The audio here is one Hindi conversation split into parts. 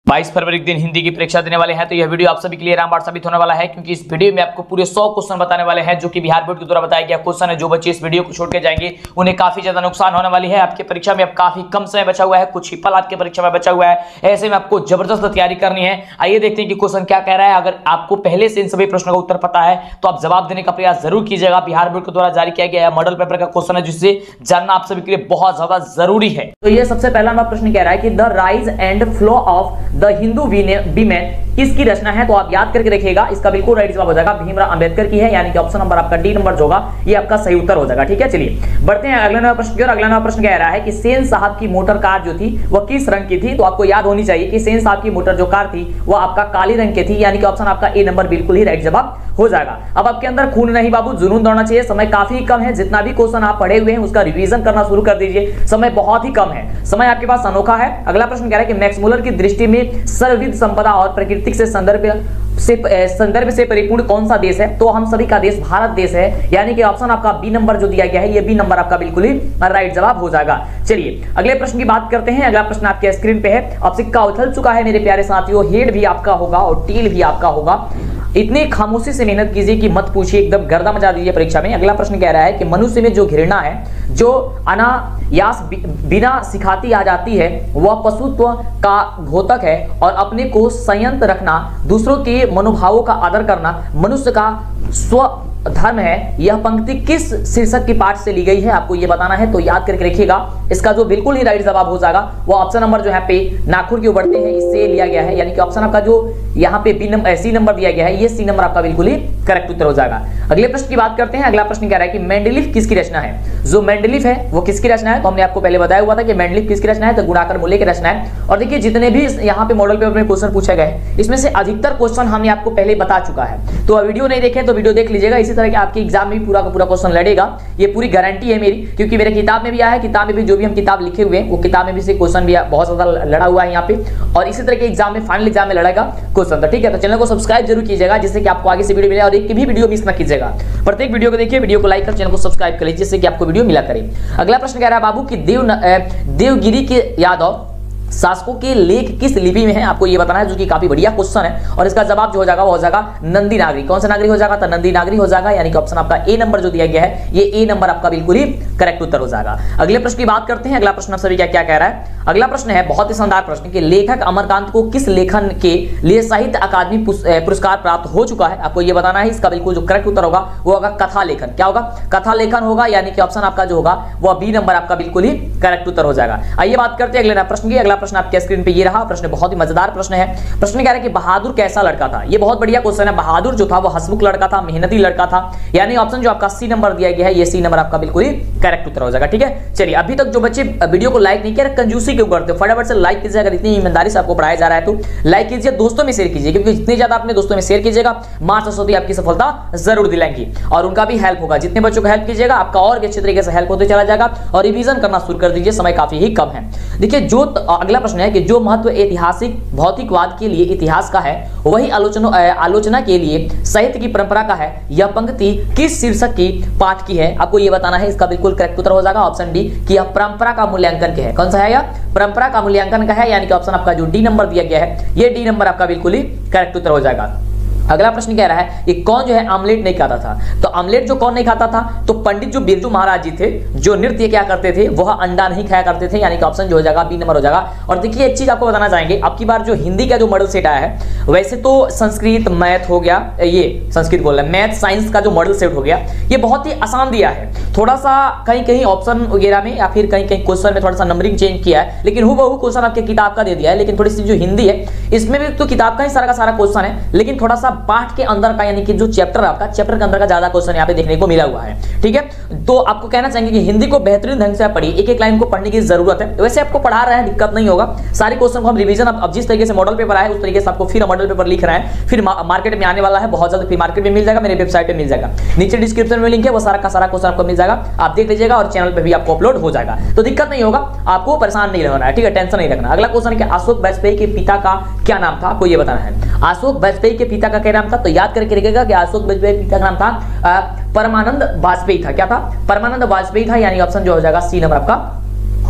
22 फरवरी के दिन हिंदी की परीक्षा देने वाले हैं, तो यह वीडियो आप सभी के लिए रामबाण साबित होने वाला है, क्योंकि इस वीडियो में आपको पूरे 100 क्वेश्चन बताने वाले हैं जो कि बिहार बोर्ड के द्वारा बताया गया क्वेश्चन है। जो बच्चे इस वीडियो को छोड़ के जाएंगे उन्हें काफी ज्यादा नुकसान होने वाली है। आपकी परीक्षा में अब काफी कम समय बचा हुआ है, कुछ ही पल आपकी परीक्षा में बचा हुआ है, ऐसे में आपको जबरदस्त तैयारी करनी है। आइए देखते हैं कि क्वेश्चन क्या कह रहा है। अगर आपको पहले से इन सभी प्रश्नों का उत्तर पता है तो आप जवाब देने का प्रयास जरूर कीजिएगा। बिहार बोर्ड के द्वारा जारी किया गया मॉडल पेपर का क्वेश्चन है, जिससे जानना आप सभी के लिए बहुत ज्यादा जरूरी है। तो ये सबसे पहला हमारा प्रश्न कह रहा है कि the rise and flow of the Hindu women किसकी रचना है। तो आप याद करके रखिएगा, इसका बिल्कुल राइट जवाब हो जाएगा भीमराव अंबेडकर की है, यानी कि ऑप्शन नंबर आपका डी नंबर जो होगा ये आपका सही उत्तर हो जाएगा। ठीक है, चलिए बढ़ते हैं अगला नया प्रश्न की ओर। अगला नया प्रश्न कह रहा है कि सेन साहब की मोटर कार जो थी वह किस रंग की थी। तो आपको याद होनी चाहिए कि सेन साहब की मोटर जो कार थी वह आपका काली रंग की थी, यानी कि ऑप्शन आपका ए नंबर बिल्कुल ही राइट जवाब हो जाएगा। अब आपके अंदर खून नहीं बाबू, जुनून दौड़ना चाहिए। समय काफी कम है, जितना भी क्वेश्चन आप पढ़े हुए हैं उसका रिवीजन करना शुरू कर दीजिए। समय बहुत ही कम है, समय आपके पास अनोखा है। अगला प्रश्न कह रहा है कि मैक्स मुलर की दृष्टि में सर्वविध संपदा और प्राकृतिक से संदर्भ से परिपूर्ण कौन सा देश है। तो हम सभी का देश भारत देश है, यानी कि ऑप्शन आपका बी नंबर जो दिया गया है ये बी नंबर आपका बिल्कुल ही राइट जवाब हो जाएगा। चलिए अगले प्रश्न की बात करते हैं। अगला प्रश्न आपके स्क्रीन पे है। अब सिक्का उछल चुका है मेरे प्यारे साथियों, हेड भी आपका होगा और टेल भी आपका होगा। इतनी खामोशी से मेहनत कीजिए कि मत पूछिए, एकदम गर्दा मचा दीजिए परीक्षा में। अगला प्रश्न कह रहा है कि मनुष्य में जो घृणा है, जो अनायास बिना सिखाती आ जाती है, वह पशुत्व का घोतक है, और अपने को संयत रखना, दूसरों के मनोभावों का आदर करना मनुष्य का स्व धर्म है। यह पंक्ति किस शीर्षक की पाठ से ली गई है, आपको यह बताना है। तो याद करके रखिएगा, इसका जो बिल्कुल ही राइट जवाब हो जाएगा वो ऑप्शन नंबर जो है पे नाखून क्यों बढ़ते हैं इससे लिया गया है, यानी कि ऑप्शन आपका जो यहाँ पे बी नंबर सी नंबर दिया गया है ये सी नंबर आपका बिल्कुल ही करेक्ट उत्तर हो जाएगा। अगले प्रश्न की बात करते हैं। अगला प्रश्न कह रहा है कि मेंडलीफ किसकी रचना है। जो मेंडलीफ है वो किसकी रचना है, तो हमने आपको पहले बताया हुआ था कि मेंडलीफ किसकी रचना है, तो गुणाकर मूल्य की रचना है। और देखिए जितने भी यहाँ पे मॉडल पेपर में क्वेश्चन पूछे गए इसमें से अधिकतर क्वेश्चन हमने आपको पहले बता चुका है। तो वीडियो नहीं देखे तो वीडियो देख लीजिएगा, इसी तरह के आपके एग्जाम में पूरा का पूरा क्वेश्चन लड़ेगा, ये पूरी गारंटी है मेरी, क्योंकि मेरे किताब में भी आया है। किताब में भी जो भी हम किताब लिखे हुए हैं वो किताब में भी से क्वेश्चन भी बहुत ज्यादा लड़ा हुआ है यहाँ पे, और इसी तरह के एग्जाम में फाइनल एग्जाम में लड़ेगा क्वेश्चन। तो ठीक है, तो चैनल को सब्सक्राइब जरूर कीजिएगा जिससे कि आपको आगे से वीडियो मिले, और एक भी वीडियो मिस ना कीजिएगा। प्रत्येक वीडियो को देखिए, वीडियो को लाइक कर चैनल को सब्सक्राइब कर लीजिए जिससे कि आपको वीडियो मिला करे। अगला प्रश्न कह रहा है बाबू कि देवगिरी के यादव शासकों के लेख किस लिपि में है, आपको ये बताना है, जो कि काफी बढ़िया क्वेश्चन है। और इसका जवाब जो हो जाएगा वो हो जाएगा नंदी नागरी। कौन सा नागरी हो जाएगा, तो नंदी नागरी हो जाएगा, यानी कि ऑप्शन आपका ए नंबर जो दिया गया है ये ए नंबर आपका बिल्कुल ही करेक्ट उत्तर हो जाएगा। अगले प्रश्न की बात करते हैं। अगला प्रश्न आप सभी क्या कह रहा है। अगला प्रश्न है बहुत ही शानदार प्रश्न कि लेखक अमरकांत को किस लेखन के लिए साहित्य अकादमी पुरस्कार प्राप्त हो चुका है, आपको ये बताना है। इसका बिल्कुल जो करेक्ट उत्तर होगा वो होगा कथा लेखन। क्या होगा, कथा लेखन होगा, यानी कि ऑप्शन आपका जो होगा वो बी नंबर आपका बिल्कुल ही करेक्ट उत्तर हो जाएगा। आइए बात करते हैं अगले प्रश्न की। अगला प्रश्न आपके स्क्रीन पे ये रहा प्रश्न, बहुत ही मजेदार प्रश्न है। प्रश्न कह रहा है कि बहादुर कैसा लड़का था। ये बहुत बढ़िया क्वेश्चन है। बहादुर जो था वो हंसमुख लड़का था, मेहनती लड़का था, यानी ऑप्शन जो आपका सी नंबर दिया गया है ये सी नंबर आपका बिल्कुल ही करेक्ट उत्तर हो जाएगा। ठीक है, चलिए अभी तक जो बच्चे वीडियो को लाइक नहीं किया, कंजूसी क्यों करते हो, फटाफट से लाइक कीजिए। अगर इतनी ईमानदारी से आपको पढ़ाया जा रहा है तो लाइक कीजिए, दोस्तों में शेयर कीजिए, क्योंकि जितने ज्यादा अपने दोस्तों में शेयर कीजिएगा मां सरस्वती आपकी सफलता जरूर दिलाएंगी और उनका भी हेल्प होगा। जितने बच्चों को हेल्प कीजिएगा आपका और भी अच्छे तरीके से हेल्प होते चला जाएगा। और रिवीजन करना शुरू कर दीजिए, समय काफी ही कम है। देखिए जो अगला प्रश्न है कि जो महत्व ऐतिहासिक भौतिकवाद के लिए इतिहास का है वही आलोचना के लिए साहित्य की परंपरा का है। यह पंक्ति किस शीर्षक की पाठ की है, आपको यह बताना है। इसका बिल्कुल करेक्ट उत्तर हो जाएगा ऑप्शन डी कि यह परंपरा का मूल्यांकन है। कौन सा है, यह परंपरा का मूल्यांकन का है, यानी कि ऑप्शन आपका जो डी नंबर दिया गया है ये डी नंबर आपका बिल्कुल ही करेक्ट उत्तर हो जाएगा। अगला प्रश्न कह रहा है कि कौन जो है आमलेट नहीं खाता था। तो आमलेट जो कौन नहीं खाता था, तो पंडित जो बिरजू महाराज जी थे, जो नृत्य क्या करते थे वह अंडा नहीं खाया करते थे, यानी कि ऑप्शन जो हो जाएगा बी नंबर हो जाएगा। और देखिए एक चीज आपको बताना चाहेंगे, अब की बार जो हिंदी का जो मॉडल सेट आया है, वैसे तो संस्कृत मैथ हो गया, ये संस्कृत बोल रहा है, मैथ साइंस का जो मॉडल सेट हो गया ये बहुत ही आसान दिया है। थोड़ा सा कहीं कहीं ऑप्शन वगैरह में या फिर कहीं कहीं क्वेश्चन में थोड़ा सा नंबरिंग चेंज किया है, लेकिन हूबहू क्वेश्चन आपके किताब का दे दिया है। लेकिन थोड़ी सी जो हिंदी है इसमें भी तो किताब का ही सारा का सारा क्वेश्चन है, लेकिन थोड़ा सा पाठ के अंदर का, यानी कि जो चैप्टर आपका चैप्टर के अंदर का ज्यादा क्वेश्चन यहाँ पे देखने को मिला हुआ है। ठीक है, तो आपको कहना चाहेंगे कि हिंदी को बेहतरीन ढंग से आप पढ़िए, एक एक लाइन को पढ़ने की जरूरत है। वैसे आपको पढ़ा रहे हैं, दिक्कत नहीं होगा। सारे क्वेश्चन को हम रिवीजन अब जिस तरीके से मॉडल पेपर आए उस तरीके से आपको फिर मॉडल पेपर लिख रहे हैं, फिर मार्केट में आने वाला है बहुत जल्द, फिर मार्केट में मिल जाएगा, मेरे वेबसाइट पे मिल जाएगा, नीचे डिस्क्रिप्शन में लिंक है, वो सारा का सारा क्वेश्चन आपको मिल जाएगा, आप देख लीजिएगा और चैनल पे भी आपको अपलोड हो जाएगा, तो दिक्कत नहीं होगा, आपको परेशान नहीं रहना है। ठीक है, टेंशन नहीं रखना। अगला क्वेश्चन है अशोक वाजपेयी के पिता का क्या नाम था, आपको ये बताना है। अशोक वाजपेयी के पिता का क्या नाम था, तो याद करके रखिएगा कि अशोक वाजपेयी पिता का नाम था परमानंद वाजपेयी था। क्या था, परमानंद वाजपेयी था, यानी ऑप्शन जो हो जाएगा सी नंबर आपका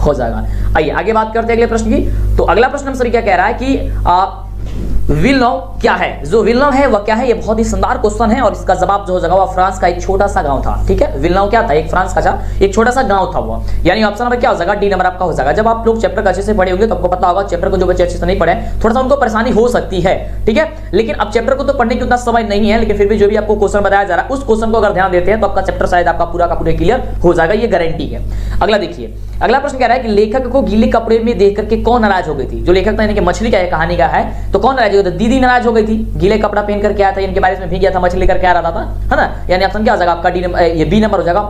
हो जाएगा। आइए आगे बात करते हैं अगले प्रश्न की। तो अगला प्रश्न हम सभी क्या कह रहा है कि विल्नोव क्या है? जो विल्नोव है वह क्या है? ये बहुत ही शानदार क्वेश्चन है और इसका जवाब जो हो जाएगा वह फ्रांस का एक छोटा सा गांव था। ठीक है, विल्नोव क्या था? एक फ्रांस का एक छोटा सा गांव था वो, यानी ऑप्शन नंबर क्या हो जाएगा? डी नंबर आपका हो जाएगा। जब आप लोग चैप्टर को अच्छे से पढ़े होंगे तो आपको पता होगा, चैप्टर को जो बच्चे अच्छे से नहीं पढ़े थोड़ा सा उनको परेशानी हो सकती है। ठीक है, लेकिन अब चैप्टर को तो पढ़ने की उतना समय नहीं है, लेकिन फिर भी जो भी आपको क्वेश्चन बताया जा रहा है उस क्वेश्चन को अगर ध्यान देते हैं तो आपका चैप्टर शायद आपका पूरा का पूरा क्लियर हो जाएगा, ये गारंटी है। अगला देखिए, अगला प्रश्न कह रहा है कि लेखक को गीले कपड़े में देख करके कौन नाराज हो गई थी? जो लेखक था यानी कि मछली का कहानी का है, तो कौन नाराज हो गई थी? दीदी नाराज हो गई थी, गीले कपड़ा पहन करके आया था, इनके बारिश में भीग गया था, मछली करके आ रहा था, है ना? यानी ऑप्शन क्या हो जाएगा आपका? डी नंबर, ये बी नंबर हो जाएगा,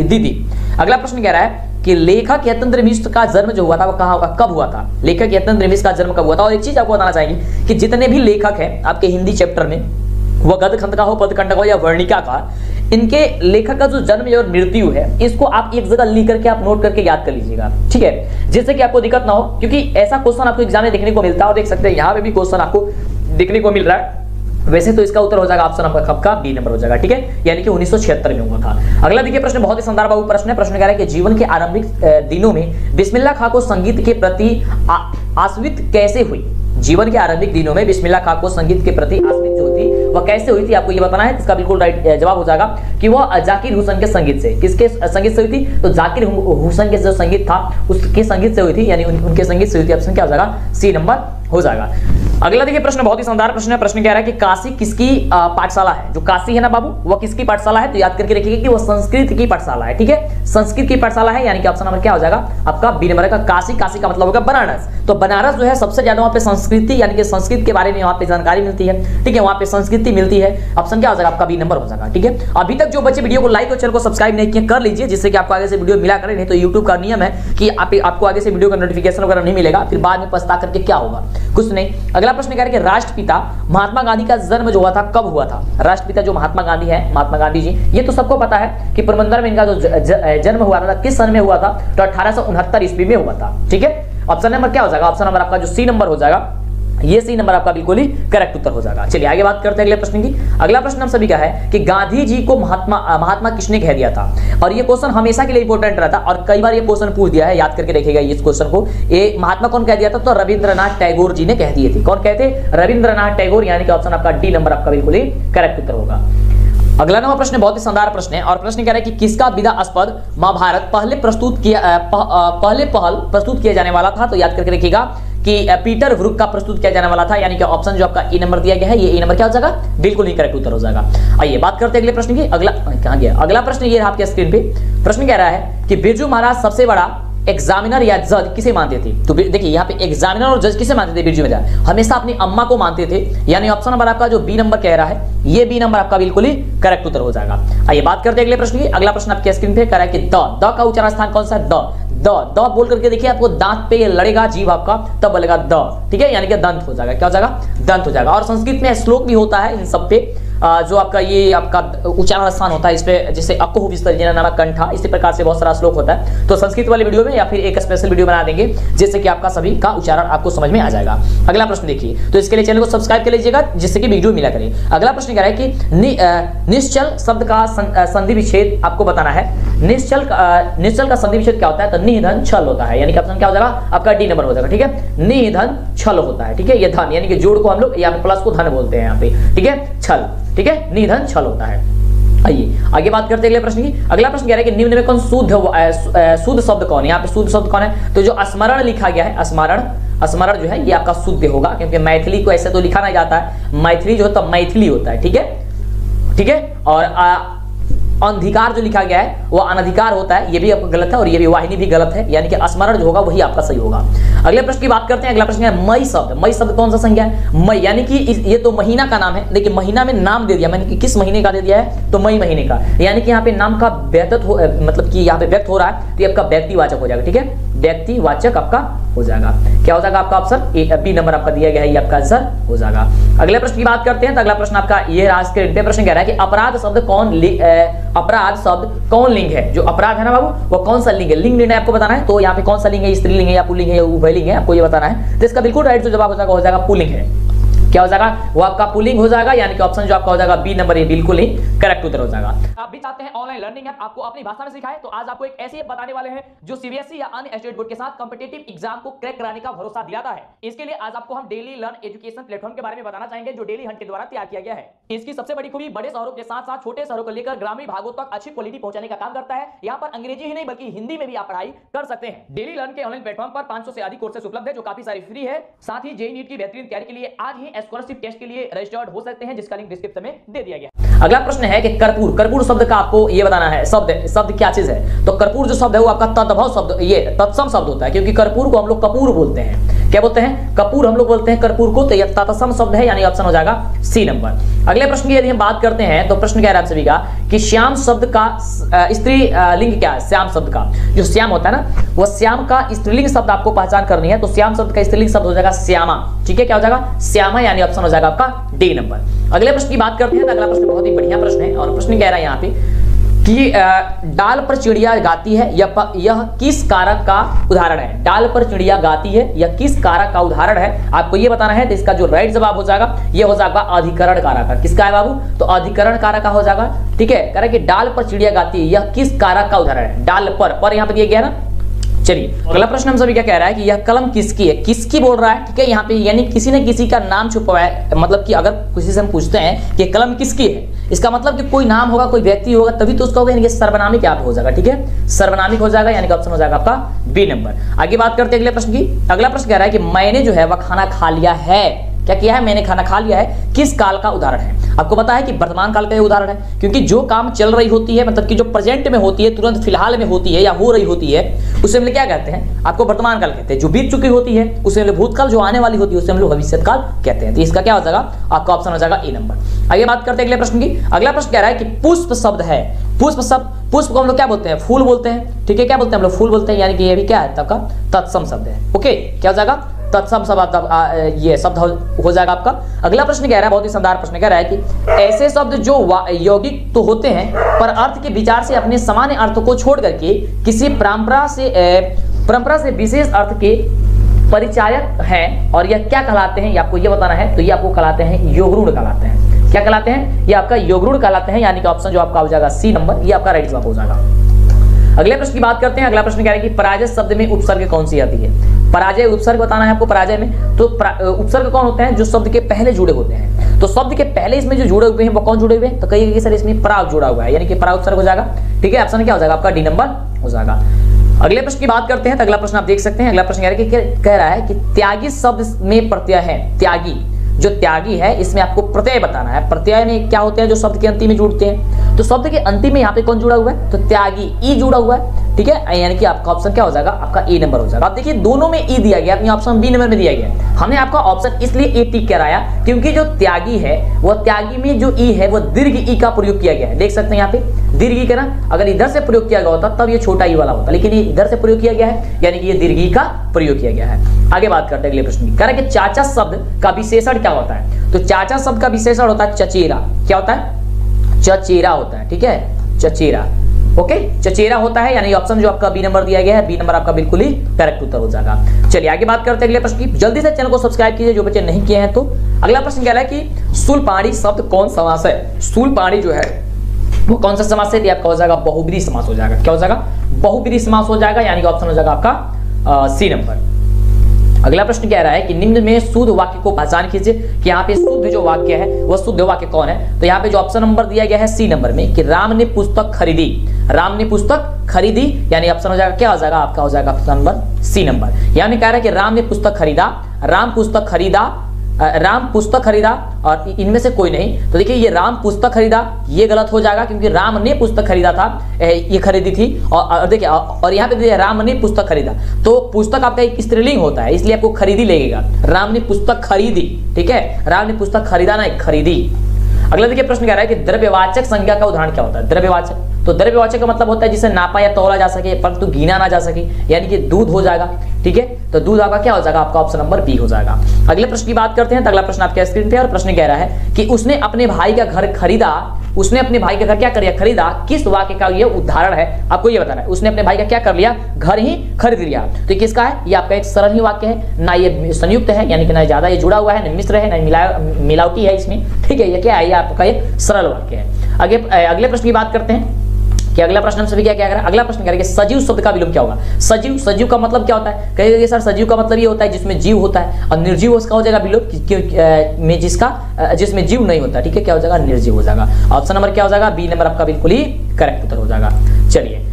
दीदी। अगला प्रश्न कह रहा है कि लेखक यतीन्द्र मिश्र का जन्म जो हुआ था वो कहाँ होगा, कब हुआ था? लेखक यतीन्द्र मिश्र का जन्म कब हुआ था? और एक चीज आपको बताना चाहेंगे कि जितने भी लेखक हैं आपके हिंदी चैप्टर में, वह गद्य खंड का हो, पद खंड का हो या वर्णिका का, इनके लेखक का जो जन्म और मृत्यु है इसको आप एक जगह लिख करके आप नोट करके याद कर लीजिएगा। ठीक है, जिससे कि आपको दिक्कत ना हो, क्योंकि ऐसा क्वेश्चन आपको एग्जाम में देखने को मिलता है और देख सकते हैं यहाँ पे भी क्वेश्चन आपको देखने को मिल रहा है। वैसे तो इसका उत्तर हो जाएगा ऑप्शन नंबर कब का? बी नंबर हो जाएगा। ठीक है, यानी कि 1976 में हुआ था। अगला देखिए प्रश्न बहुत ही शानदार बाबू प्रश्न है। प्रश्न कह रहा है कि जीवन के आरंभिक दिनों में बिस्मिल्लाह खां को संगीत के प्रति आश्वित कैसे हुई? जीवन के आरंभिक दिनों में बिस्मिल्लाह खां को संगीत के प्रति आश्वित जो थी वह कैसे हुई थी, आपको ये बताना है। इसका बिल्कुल राइट जवाब हो जाएगा कि वह जाकिर हुसैन के संगीत से। किसके संगीत से हुई थी? तो जाकिर हुसैन के जो संगीत था उसके संगीत से हुई थी, यानी उनके संगीत से हुई थी। ऑप्शन क्या हो जाएगा? सी नंबर हो जाएगा। अगला देखिए प्रश्न बहुत ही शानदार प्रश्न है। प्रश्न कह रहा है कि काशी किसकी पाठशाला है? जो काशी है ना बाबू, वह किसकी पाठशाला है? तो याद करके रखिएगा कि वह संस्कृत की पाठशाला है। ठीक है, संस्कृत की पाठशाला है, यानी कि ऑप्शन नंबर क्या हो जाएगा आपका? बी नंबर का काशी। काशी का मतलब होगा बनारस। तो बनारस जो है सबसे ज्यादा वहां पे संस्कृति यानी कि संस्कृत के बारे में वहां पे जानकारी मिलती है। ठीक है, वहां पे संस्कृति मिलती है। ऑप्शन क्या हो जाएगा आपका? बी नंबर हो जाएगा। ठीक है, अभी तक जो बच्चे वीडियो को लाइक और चैनल को सब्सक्राइब नहीं किए कर लीजिए, जिससे कि आपको आगे से वीडियो मिला करे। नहीं तो यूट्यूब का नियम है कि आपको आगे से वीडियो का नोटिफिकेशन वगैरह नहीं मिलेगा, फिर बाद में पछता करके क्या होगा? कुछ नहीं। अगला प्रश्न कह रहा है कि राष्ट्रपिता महात्मा गांधी का जन्म जो हुआ था कब हुआ था? राष्ट्रपिता जो महात्मा गांधी है, महात्मा गांधी जी, ये तो सबको पता है कि पोरबंदर में इनका जो जन्म हुआ था किस सन में हुआ था? तो 1869 ईस्वी में हुआ था। ठीक है, ऑप्शन नंबर क्या हो जाएगा? ऑप्शन नंबर आपका जो सी नंबर हो जाएगा, ये सी नंबर आपका बिल्कुल ही करेक्ट उत्तर हो जाएगा। चलिए आगे बात करते हैं अगले प्रश्न की। अगला प्रश्न हम सभी का है कि गांधी जी को महात्मा किसने कह दिया था? और ये क्वेश्चन हमेशा के लिए इंपॉर्टेंट रहता और कई बार ये क्वेश्चन पूछ दिया है, याद करके रखिएगा इस क्वेश्चन को। ये महात्मा कौन कह दिया था? तो रविंद्रनाथ टैगोर जी ने कह दिए थे। कौन कहते? रविंद्रनाथ टैगोर, यानी कि ऑप्शन आपका डी नंबर आपका बिल्कुल ही करेक्ट उत्तर होगा। अगला नंबर प्रश्न बहुत ही शानदार प्रश्न है और प्रश्न कह रहा है कि किसका विधास्पद महाभारत पहल प्रस्तुत किया जाने वाला था? तो याद करके रखिएगा कि पीटर ब्रूक का प्रस्तुत किया जाने वाला था, यानी कि ऑप्शन जो आपका ए नंबर दिया गया है, ये ए नंबर क्या हो जाएगा? बिल्कुल ही करेक्ट उत्तर हो जाएगा। आइए बात करते हैं अगले प्रश्न की। अगला कहां गया? अगला प्रश्न ये रहा आपके स्क्रीन पे। प्रश्न कह रहा है कि बिरजू महाराज सबसे बड़ा एग्जामिनर या जज किसे मानते थे? तो देखिए यहाँ पे एग्जामिनर और जज किसे मानते थे? बिरजू महाराज हमेशा अपनी अम्मा को मानते थे, यानी ऑप्शन नंबर आपका जो बी नंबर कह रहा है, ये बी नंबर आपका बिल्कुल ही करेक्ट उत्तर हो जाएगा। आइए बात करते हैं अगले प्रश्न की। अगला प्रश्न आपके स्क्रीन पे कह रहा है कि द का उच्चारण स्थान कौन सा? द बोल करके देखिए, आपको दांत पे लड़ेगा जीभ आपका, तब बोलेगा द। ठीक है, यानी कि दंत हो जाएगा। क्या हो जाएगा? दंत हो जाएगा। और संस्कृत में श्लोक भी होता है इन सब पे, जो आपका ये आपका उच्चारण स्थान होता है इस पे, जैसे अक्को विसर्जन नामक कंठा, इसी प्रकार से बहुत सारा श्लोक होता है। तो संस्कृत वाले वीडियो में या फिर एक स्पेशल वीडियो बना देंगे जिससे कि आपका सभी का उच्चारण आपको समझ में आ जाएगा। अगला प्रश्न देखिए, तो इसके लिए चैनल को सब्सक्राइब कर लीजिएगा जिससे कि वीडियो मिला करे। अगला प्रश्न कह रहा है कि निश्चल शब्द का संधि विच्छेद आपको बताना है। निश्चल का संधि विच्छेद क्या होता है? तो निधन छल होता है, यानी कि ऑप्शन क्या हो जाएगा आपका? डी नंबर हो जाएगा। ठीक है, निधन छल होता है। ठीक है, ये धन यानी कि जोड़ को हम लोग यहाँ पे प्लस को धन बोलते हैं यहाँ पे। ठीक है, छल। ठीक है, निधन छल होता है। आइए आगे बात करते हैं अगले प्रश्न की। अगला प्रश्न कह रहा है कि निम्न में कौन शुद्ध शब्द कौन है? यहाँ पे शुद्ध शब्द कौन है? तो जो स्मरण लिखा गया है, स्मरण जो है ये आपका शुद्ध होगा, क्योंकि मैथिली को ऐसे तो लिखा नहीं जाता है। मैथिली जो है तो मैथिली होता है। ठीक है, ठीक है, और अनधिकार जो लिखा गया है वो अनधिकार होता है, ये भी आपका गलत है और ये भी वाहिनी भी गलत है, यानी कि स्मरण जो होगा वही आपका सही होगा। अगले प्रश्न की बात करते हैं। अगला प्रश्न है मई शब्द। मई शब्द कौन सा संज्ञा है? मई, यानी कि ये तो महीना का नाम है, लेकिन महीना में नाम दे दिया, मैंने कि किस महीने का दे दिया है? तो मई महीने का, यानी कि यहाँ पे नाम का मतलब कि यहाँ पे व्यक्त हो रहा है, तो ये आपका व्यक्तिवाचक हो जाएगा। ठीक है, व्यक्तिवाचक आपका हो जाएगा। क्या हो जाएगा आपका ऑप्शन? बी नंबर आपका दिया गया है, ये आपका आंसर हो जाएगा। अगले प्रश्न की बात करते हैं। तो अगला प्रश्न आपका ये रहा स्क्रीन पे। प्रश्न कह रहा है कि अपराध शब्द कौन लिंग है? जो अपराध है ना बाबू, वो कौन सा लिंग है? लिंग निर्णय आपको बताना है। तो यहाँ पे कौन सा लिंग है? स्त्रीलिंग है या पुल्लिंग है या उभयलिंग है? आपको ये बताना है। तो इसका बिल्कुल राइट जो जवाब हो जाएगा पुल्लिंग है। क्या हो जाएगा, वो आपका पुलिंग हो जाएगा, यानी कि ऑप्शन जो आपका हो जाएगा बी नंबर, ये बिल्कुल ही करेक्ट उत्तर हो जाएगा। आप भी चाहते हैं ऑनलाइन लर्निंग ऐप आपको अपनी भाषा में सिखाए, तो आज आपको एक ऐसी ऐप बताने वाले हैं जो सीबीएसई या अन्य स्टेट बोर्ड के साथ कॉम्पिटिटिव एग्जाम को क्रैक कराने का भरोसा दिलाता है। इसके लिए आज आपको हम डेली लर्न एजुकेशन प्लेटफॉर्म के बारे में बताना चाहेंगे, जो डेली हंट के द्वारा तैयार किया गया है। इसकी सबसे बड़ी खूबी बड़े शहरों के साथ साथ छोटे शहरों को लेकर ग्रामीण भागों तक अच्छी क्वालिटी पहुंचाने का काम करता है। यहाँ पर अंग्रेजी ही नहीं बल्कि हिंदी में भी आप पढ़ाई कर सकते हैं। डेली लर्न के ऑनलाइन प्लेटफॉर्म पर 500 से अधिक कोर्सेज उपलब्ध है, जो काफी सारी फ्री है। साथ ही जेईई नीट की बेहतरीन तैयारी के लिए आज ही स्कॉलरशिप टेस्ट के लिए रजिस्टर्ड हो सकते हैं, जिसका लिंक डिस्क्रिप्शन में दे दिया गया। अगला प्रश्न है कि कर्पूर, कर्पूर शब्द का आपको ये बताना है, शब्द क्या चीज है। तो कर्पूर जो शब्द है वो आपका तद्भव शब्द, ये तत्सम शब्द होता है, क्योंकि कर्पूर को हम लोग कपूर बोलते हैं। क्या बोलते हैं, कपूर हम लोग बोलते हैं कर्पूर को, तो यह तत्सम शब्द है, यानी ऑप्शन हो जाएगा सी नंबर। अगले प्रश्न की यदि हम बात करते हैं तो प्रश्न कह रहा है आप सभी का कि श्याम शब्द का स्त्री लिंग क्या है। श्याम शब्द का जो श्याम होता है ना, वो श्याम का स्त्रीलिंग शब्द आपको पहचान करनी है, तो श्याम शब्द का स्त्रीलिंग शब्द हो जाएगा श्यामा। ठीक है, क्या हो जाएगा, श्यामा, यानी ऑप्शन हो जाएगा आपका डी नंबर। अगले प्रश्न की बात करते हैं तो अगला प्रश्न बहुत ही बढ़िया प्रश्न है, और प्रश्न कह रहा है यहाँ पे कि डाल पर चिड़िया गाती है, यह किस कारक का उदाहरण है। डाल पर चिड़िया गाती है, यह किस कारक का उदाहरण है, आपको यह बताना है। तो इसका जो राइट जवाब हो जाएगा ये हो जाएगा अधिकरण कारक का। किसका है बाबू, तो अधिकरण कारक का हो जाएगा। ठीक है, कह रहा है कि डाल पर चिड़िया गाती है, यह किस कारक का उदाहरण है। डाल पर यहाँ पे दिया गया ना। चलिए अगला प्रश्न हम सभी क्या कह रहा है कि यह कलम किसकी है, किसकी बोल रहा है। ठीक है, यहाँ पे यानी किसी न किसी का नाम छुपा है, मतलब कि अगर किसी से हम पूछते हैं कि कलम किसकी है, इसका मतलब कि कोई नाम होगा, कोई व्यक्ति होगा, तभी तो उसका होगा, यानी कि सर्वनामिक आप हो जाएगा। ठीक है, सर्वनामिक हो जाएगा, यानी कि ऑप्शन हो जाएगा आपका बी नंबर। आगे बात करते हैं अगले प्रश्न की। अगला प्रश्न कह रहा है कि मैंने जो है वह खाना खा लिया है, क्या किया है, मैंने खाना खा लिया है, किस काल का उदाहरण है। आपको पता है कि वर्तमान काल का ये उदाहरण है, क्योंकि जो काम चल रही होती है, मतलब कि जो प्रेजेंट में होती है, तुरंत फिलहाल में होती है या हो रही होती है, उसे हम लोग क्या कहते हैं, आपको वर्तमान काल कहते हैं। जो बीत चुकी होती है उसे हम लोग भूतकाल, जो आने वाली होती है उसे हम लोग भविष्य काल कहते हैं। तो इसका क्या हो जाएगा, आपका ऑप्शन हो जाएगा ए नंबर। आगे बात करते हैं अगले प्रश्न की। अगला प्रश्न कह रहा है कि पुष्प शब्द है, पुष्प शब्द, पुष्प को हम लोग क्या बोलते हैं, फूल बोलते हैं। ठीक है, क्या बोलते हैं हम लोग, फूल बोलते हैं, यानी कि ये भी क्या है आपका तत्सम शब्द है। ओके, क्या हो जाएगा, तत्सम शब्द, ये शब्द हो जाएगा आपका। अगला प्रश्न कह रहा है, बहुत ही शानदार प्रश्न कह रहा है कि ऐसे शब्द जो यौगिक तो होते हैं पर अर्थ के विचार से अपने सामान्य अर्थ को छोड़ करके किसी परंपरा से विशेष अर्थ के परिचायक हैं, और यह क्या कहलाते हैं, ये आपको ये बताना है। तो ये आपको कहलाते हैं योगरूढ़ कहलाते हैं। क्या कहलाते हैं, ये आपका योगरूढ़ कहलाते हैं, यानी कि ऑप्शन जो आपका हो जाएगा सी नंबर, ये आपका राइट जवाब हो जाएगा। अगले प्रश्न की बात करते हैं। अगला प्रश्न कह रहा है कि पराजय शब्द में उपसर्ग कौन सी आती है। पराजय उपसर्ग बताना है आपको पराजय में। तो उपसर्ग कौन होते हैं, जो शब्द के पहले जुड़े होते हैं। तो शब्द के पहले इसमें जो जुड़े हुए हैं वो कौन जुड़े हुए हैं, तो कहिए सर इसमें पराग जुड़ा हुआ है, यानी कि पराग उपसर्ग हो जाएगा। ठीक है, ऑप्शन क्या हो जाएगा आपका डी नंबर हो जाएगा। अगले प्रश्न की बात करते हैं। तो अगला प्रश्न आप देख सकते हैं। अगला प्रश्न कह रहा है कि त्यागी शब्द में प्रत्यय है। त्यागी, जो त्यागी है इसमें आपको प्रत्यय बताना है। प्रत्यय में क्या होते हैं, जो शब्द के अंतिम में जुड़ते हैं। तो शब्द के अंतिम में यहाँ पे कौन जुड़ा हुआ है, तो त्यागी, ई जुड़ा हुआ है। ठीक है, यानी कि आपका ऑप्शन क्या हो जाएगा, आपका ए नंबर हो जाएगा। आप देखिए दोनों में ई दिया गया, ऑप्शन बी नंबर में दिया गया। हमने आपका ऑप्शन इसलिए ए टिक कराया क्योंकि जो त्यागी है वो त्यागी में जो ई है वो दीर्घ ई का प्रयोग किया गया है। देख सकते हैं यहाँ पे दीर्घ ई का ना, अगर इधर से प्रयोग किया गया होता तब ये छोटा ई वाला होता, लेकिन ये इधर से प्रयोग किया गया है, यानी कि ये दीर्घ ई का प्रयोग किया गया है। आगे बात करते हैं अगले प्रश्न की। कह रहा है कि चाचा शब्द का विशेषण क्या होता है। तो चाचा शब्द का विशेषण होता है चचेरा। क्या होता है, चचेरा होता है। ठीक है, चचेरा, ओके, चचेरा होता है, यानी ऑप्शन जो आपका बी नंबर दिया गया है, बी नंबर आपका बिल्कुल ही करेक्ट उत्तर हो जाएगा। चलिए आगे बात करते हैं अगले प्रश्न की। जल्दी से चैनल को सब्सक्राइब कीजिए जो बच्चे नहीं किए हैं। तो अगला प्रश्न कह रहा है कि शूलपाणी शब्द कौन समास है। शूलपाणी जो है वो कौन सा समास है, आपका हो जाएगा बहुब्रीहि समास हो जाएगा। क्या हो जाएगा, बहुब्रीहि समास हो जाएगा, यानी कि ऑप्शन हो जाएगा आपका सी नंबर। अगला प्रश्न कह रहा है कि निम्न में शुद्ध वाक्य को पहचान कीजिए, कि यहाँ पे शुद्ध जो वाक्य है वह शुद्ध वाक्य कौन है। तो यहाँ पे जो ऑप्शन नंबर दिया गया है सी नंबर में कि राम ने पुस्तक खरीदी। राम ने पुस्तक खरीदी, यानी ऑप्शन हो जाएगा क्या हो जाएगा, आपका हो जाएगा ऑप्शन नंबर सी नंबर। यानी कह रहा है कि राम ने पुस्तक खरीदा, राम पुस्तक खरीदा, राम पुस्तक खरीदा, और इनमें से कोई नहीं। तो देखिए ये राम पुस्तक खरीदा ये गलत हो जाएगा, क्योंकि राम ने पुस्तक खरीदा था, ये खरीदी थी। और देखिए और यहाँ पे राम ने पुस्तक खरीदा, तो पुस्तक आपका एक स्त्रीलिंग होता है, इसलिए आपको खरीदी लगेगा। राम ने पुस्तक खरीदी, ठीक है, राम ने पुस्तक खरीदा ना, खरीदी। अगला देखिए प्रश्न कह रहा है कि द्रव्यवाचक संज्ञा का उदाहरण क्या होता है। द्रव्यवाचक, तो द्रव्यवाचक का मतलब होता है जिसे नापा या तौला जा सके परंतु गिना ना जा सके, यानी कि दूध हो जाएगा। ठीक है, तो दूध आपका क्या हो जाएगा, आपका ऑप्शन नंबर बी हो जाएगा। अगले प्रश्न की बात करते हैं। तो अगला प्रश्न आपके स्क्रीन पे, और प्रश्न कह रहा है कि उसने अपने भाई का घर खरीदा, उसने अपने भाई का घर क्या कर लिया, खरीदा। किस वाक्य का ये उदाहरण है, आपको ये बताना है। उसने अपने भाई का क्या कर लिया, घर ही खरीद लिया। तो ये किसका है, ये आपका एक सरल ही वाक्य है, ना ये संयुक्त है, यानी कि ना ज्यादा ये जुड़ा हुआ है, ना मिश्र है, ना मिलावटी है इसमें। ठीक है, ये क्या है, ये आपका एक सरल वाक्य है। अगले प्रश्न की बात करते हैं कि अगला प्रश्न हम सभी क्या क्या करें। अगला प्रश्न करेंगे सजीव शब्द का विलोम क्या होगा। सजीव, सजीव का मतलब क्या होता है, कहेंगे सर सजीव का मतलब ये होता है जिसमें जीव होता है, और निर्जीव उसका हो जाएगा विलोम में जिसमें जीव नहीं होता। ठीक है, क्या हो जाएगा, निर्जीव हो जाएगा। ऑप्शन नंबर क्या हो जाएगा, बी नंबर आपका बिल्कुल ही करेक्ट उत्तर हो जाएगा। चलिए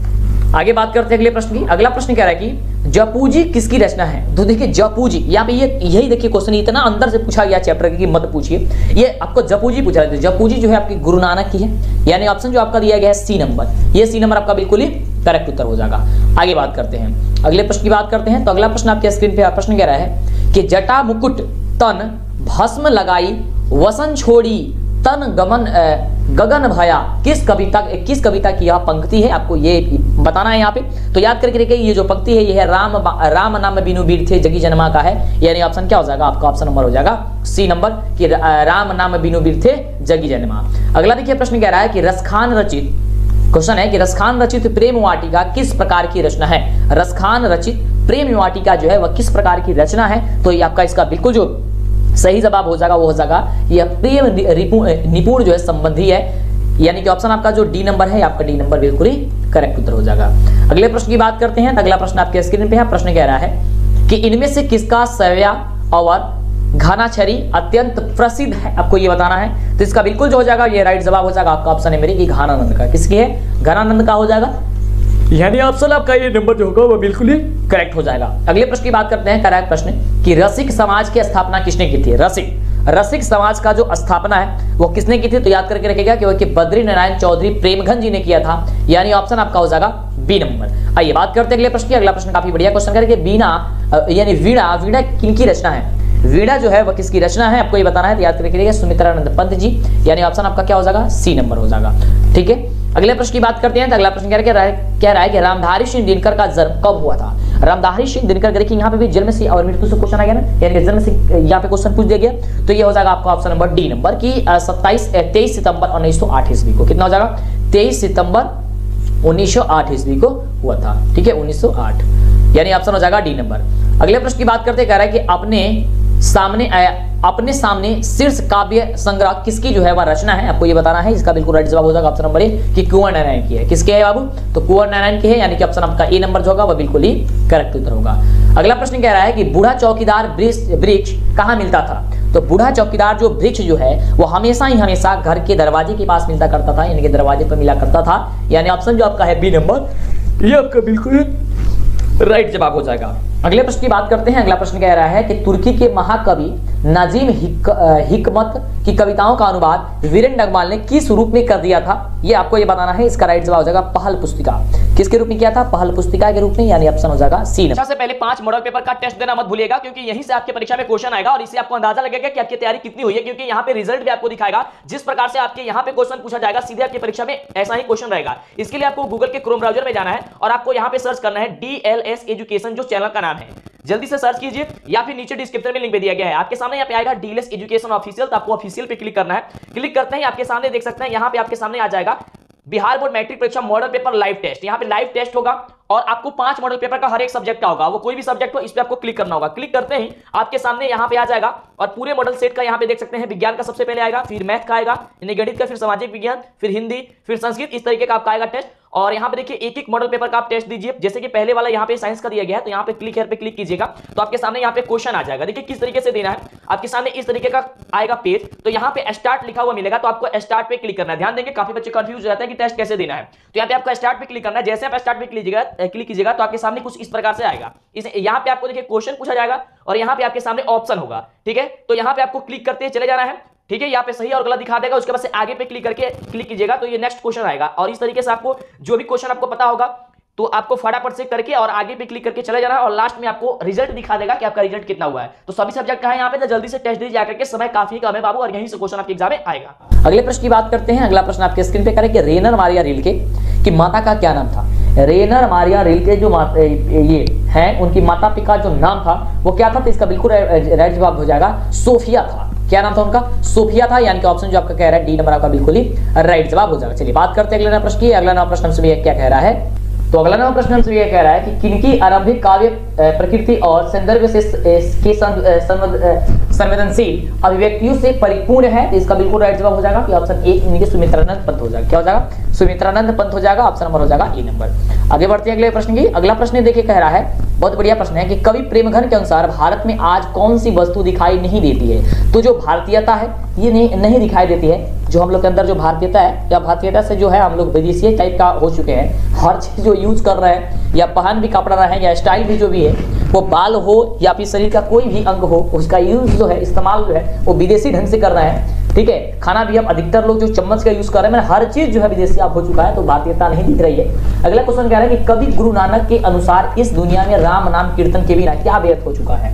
आगे बात करते हैं अगले प्रश्न की। अगला प्रश्न कह रहा है कि जपूजी किसकी रचना है। तो देखिए जपूजी, यहाँ पे यही देखिए क्वेश्चन इतना अंदर से पूछा गया चैप्टर की मत पूछिए, ये आपको जपूजी पूछा है। जपूजी जो है आपकी गुरु नानक की है, यानी ऑप्शन जो आपका दिया गया है सी नंबर, ये सी नंबर आपका बिल्कुल ही करेक्ट उत्तर हो जाएगा। आगे बात करते हैं, अगले प्रश्न की बात करते हैं। तो अगला प्रश्न आपके स्क्रीन पे प्रश्न कह रहा है कि जटा मुकुट तन भस्म लगाई वसन छोड़ी तन गगन भया, किस कविता की यह पंक्ति है, आपको ये बताना है यहाँ पे। तो याद करके देखिए, ये जो पंक्ति है ये है राम नाम बिनु बीर थे जगी जन्मा का है, यानी ऑप्शन क्या हो जाएगा, आपका ऑप्शन नंबर हो जाएगा सी नंबर कि राम नाम बिनु बीर थे जगी जन्मा। अगला देखिए प्रश्न कह रहा है कि रसखान रचित, क्वेश्चन है कि रसखान रचित प्रेम वाटिका किस प्रकार की रचना है। रसखान रचित प्रेम वाटिका जो है वह किस प्रकार की रचना है। तो ये आपका इसका बिल्कुल जो सही जवाब हो जाएगा वो हो जाएगा यह प्रेम निपुण जो है संबंधी है, यानी कि ऑप्शन आपका जो डी नंबर है, आपका डी नंबर बिल्कुल ही करेक्ट उत्तर हो जाएगा। अगले प्रश्न की बात करते हैं। अगला प्रश्न आपके स्क्रीन पे है, प्रश्न कह रहा है कि इनमें से किसका सव्या और घानाछरी अत्यंत प्रसिद्ध है, आपको ये बताना है। तो इसका बिल्कुल जो हो जाएगा ये राइट जवाब हो जाएगा, आपका ऑप्शन है मेरी कि घानानंद का। किसकी है, घानानंद का हो जाएगा, यानी ऑप्शन आपका ये नंबर जो होगा वो बिल्कुल ही करेक्ट हो जाएगा। अगले प्रश्न की बात करते हैं। करेक्ट प्रश्न कि रसिक समाज की स्थापना किसने की थी। रसिक समाज का जो स्थापना है वो किसने की थी। तो याद करके रखेगा कि वो कि बद्री नारायण चौधरी प्रेमघन जी ने किया था, यानी ऑप्शन आपका हो जाएगा बी नंबर। आइए बात करते हैं अगले प्रश्न की। अगला प्रश्न काफी बढ़िया क्वेश्चन करेंगे, बीना यानी वीणा किनकी रचना है। वीणा जो है वह किसकी रचना है, आपको ये बताना है। तो याद करके रखिएगा सुमित्रानंद पंत जी, यानी ऑप्शन आपका क्या हो जाएगा, सी नंबर हो जाएगा। ठीक है, अगले प्रश्न की बात करते हैं। तो अगला प्रश्न कह रहा है कि रामधारी सिंह दिनकर का जन्म कब हुआ था। रामधारी सिंह दिनकर, देखिए यहाँ पे भी जन्म से और मृत्यु से क्वेश्चन आ गया ना, यानी कि जन्म से यहाँ पे क्वेश्चन पूछ दिया गया। तो ये हो जाएगा आपका ऑप्शन नंबर डी नंबर की 23 सितंबर 1908 ईस्वी को। कितना हो जाएगा, 23 सितंबर 1908 ईस्वी को हुआ था। ठीक है, 1908, यानी ऑप्शन हो जाएगा डी नंबर। अगले प्रश्न की बात करते हैं, कह रहा है कि अपने सामने शीर्ष काव्य संग्रह किसकी जो है वह रचना है, आपको ये बताना है। इसका बिल्कुल राइट जवाब हो जाएगा ऑप्शन नंबर ए कि कुंवर नारायण की है। किसके है बाबू, तो कुंवर नारायण की है, यानी कि ऑप्शन आपका ए नंबर जो होगा वह बिल्कुल ही करेक्ट उत्तर होगा। अगला प्रश्न कह रहा है कि बूढ़ा चौकीदार वृक्ष कहाँ मिलता था। तो बूढ़ा चौकीदार जो वृक्ष जो है वो हमेशा घर के दरवाजे के पास मिलता करता था, यानी कि दरवाजे पर मिला करता था, यानी ऑप्शन जो आपका है बी नंबर, ये आपका बिल्कुल राइट जवाब हो जाएगा। अगले प्रश्न की बात करते हैं। अगला प्रश्न कह रहा है कि तुर्की के महाकवि नाजिम हिकमत की कविताओं का अनुवाद वीरेन डगमाल ने किस रूप में कर दिया था, ये आपको ये बताना है। इसका राइट जवाब हो जाएगा पहल पुस्तिका। किसके रूप में किया था, पहल पुस्तिका के रूप में, यानी ऑप्शन हो जाएगा सी नंबर। सबसे पहले 5 मॉडल पेपर का टेस्ट देना मत भूलिएगा, क्योंकि यहीं से आपके परीक्षा में क्वेश्चन आएगा और इससे आपको अंदाजा लगेगा कि आपकी तैयारी कितनी हुई है, क्योंकि यहाँ पे रिजल्ट भी आपको दिखाएगा। जिस प्रकार से आपके यहाँ पे क्वेश्चन पूछा जाएगा सीधे आपकी परीक्षा में ऐसा ही क्वेश्चन रहेगा। इसके लिए आपको गूगल के क्रोम ब्राउजर में जाना है और आपको यहाँ पे सर्च करना है DLS एजुकेशन, जो चैनल का नाम है, जल्दी से सर्च कीजिए, या फिर नीचे डिस्क्रिप्शन में लिंक पे दिया गया है। आपके सामने यहाँ पे आएगा DLS एजुकेशन ऑफिशियल, तो आपको ऑफिशियल पे क्लिक करना है। क्लिक करते ही आपके सामने देख सकते हैं, यहाँ पे आपके सामने आ जाएगा बिहार बोर्ड मैट्रिक परीक्षा मॉडल पेपर लाइव टेस्ट। यहाँ पे लाइव टेस्ट होगा और आपको 5 मॉडल पेपर का हर एक सब्जेक्ट का होगा, वो कोई भी सब्जेक्ट हो, इस पे आपको क्लिक करना होगा। क्लिक करते ही आपके सामने यहाँ पे आ जाएगा और पूरे मॉडल सेट का यहाँ पे देख सकते हैं, विज्ञान का सबसे पहले आएगा, फिर मैथ का आएगा, गणित का, फिर सामाजिक विज्ञान, फिर हिंदी, फिर संस्कृत, इस तरीके का आपका आएगा टेस्ट। और यहाँ पे देखिए एक एक मॉडल पेपर का आप टेस्ट दीजिए। जैसे कि पहले वाला यहाँ पे साइंस का दिया गया है, तो यहाँ पे क्लिक हेयर पे क्लिक कीजिएगा तो आपके सामने यहाँ पे क्वेश्चन आ जाएगा। देखिए किस तरीके से देना है, आपके सामने इस तरीके का आएगा पेज, तो यहाँ पे स्टार्ट लिखा हुआ मिलेगा, तो आपको स्टार्ट पे क्लिक करना है। ध्यान देंगे काफी बच्चे कंफ्यूज हो जाते हैं कि टेस्ट कैसे देना है, तो यहाँ पे आपको स्टार्ट पे क्लिक करना है। जैसे आप स्टार्ट पे क्लिक कीजिएगा तो आपके सामने कुछ इस प्रकार से आएगा। यहाँ पे आपको देखिए क्वेश्चन पूछा जाएगा और यहाँ पे आपके सामने ऑप्शन होगा। ठीक है, तो यहाँ पे आपको क्लिक करते चले जाना है। ठीक है, यहाँ पे सही और गलत दिखा देगा, उसके बाद से आगे पे क्लिक करके क्लिक कीजिएगा तो ये नेक्स्ट क्वेश्चन आएगा। और इस तरीके से आपको जो भी क्वेश्चन आपको पता होगा तो आपको फटाफट से करके और आगे पे क्लिक करके चले जाना है और लास्ट में आपको रिजल्ट दिखा देगा कि आपका रिजल्ट कितना हुआ है। तो सभी सब्जेक्ट का है यहाँ पे, तो जल्दी से टेस्ट दीजिए जाकर के, समय काफी कम है बाबू और यहीं से क्वेश्चन आपके एग्जाम में आएगा। अगले प्रश्न की बात करते हैं। अगला प्रश्न आपके स्क्रीन पे करें कि रेनर मारिया रिल्के कि माता का क्या नाम था। रेनर मारिया रिल्के जो ये हैं, उनकी माता पिता का जो नाम था वो क्या था, तो इसका बिल्कुल राइट जवाब हो जाएगा सोफिया था। क्या नाम था उनका, सोफिया था, यानी कि ऑप्शन जो आपका कह रहा है डी नंबर आपका बिल्कुल ही राइट जवाब हो जाएगा। चलिए बात करते हैं अगले नंबर प्रश्न की। अगला नंबर प्रश्न हमसे क्या कह रहा है, तो अगला नंबर प्रश्न हमसे यह कह रहा है कि किनकी आरंभिक काव्य प्रकृति और संदर्भ से के संवेदनशील अभिव्यक्तियों से परिपूर्ण है, तो इसका बिल्कुल राइट जवाब हो जाएगा कि ऑप्शन ए इनके सुमित्रानंद पंत हो जाएगा। क्या हो जाएगा, सुमित्रानंद पंत हो जाएगा, ऑप्शन नंबर हो जाएगा ए नंबर। आगे बढ़ते हैं अगले प्रश्न की। अगला प्रश्न देखिए कह रहा है, बहुत बढ़िया प्रश्न है कि कवि प्रेमघन के अनुसार भारत में आज कौन सी वस्तु दिखाई नहीं देती है। तो जो भारतीयता है ये नहीं दिखाई देती है, जो हम लोग के अंदर जो भारतीयता है, या भारतीयता से जो है हम लोग विदेशी टाइप का हो चुके हैं, हर चीज जो यूज कर रहे हैं या पहन भी कपड़ा रहे हैं या स्टाइल भी जो भी है, वो बाल हो या फिर शरीर का कोई भी अंग हो, उसका यूज जो है, इस्तेमाल जो है वो विदेशी ढंग से कर रहे हैं। ठीक है, खाना भी अब अधिकतर लोग जो चम्मच का यूज कर रहे हैं, हर चीज जो है विदेशी आप हो चुका है, तो भारतीयता नहीं दिख रही है। अगला क्वेश्चन कह रहा है कि कवि गुरु नानक के अनुसार इस दुनिया में राम नाम कीर्तन के बिना क्या व्यर्थ हो चुका है।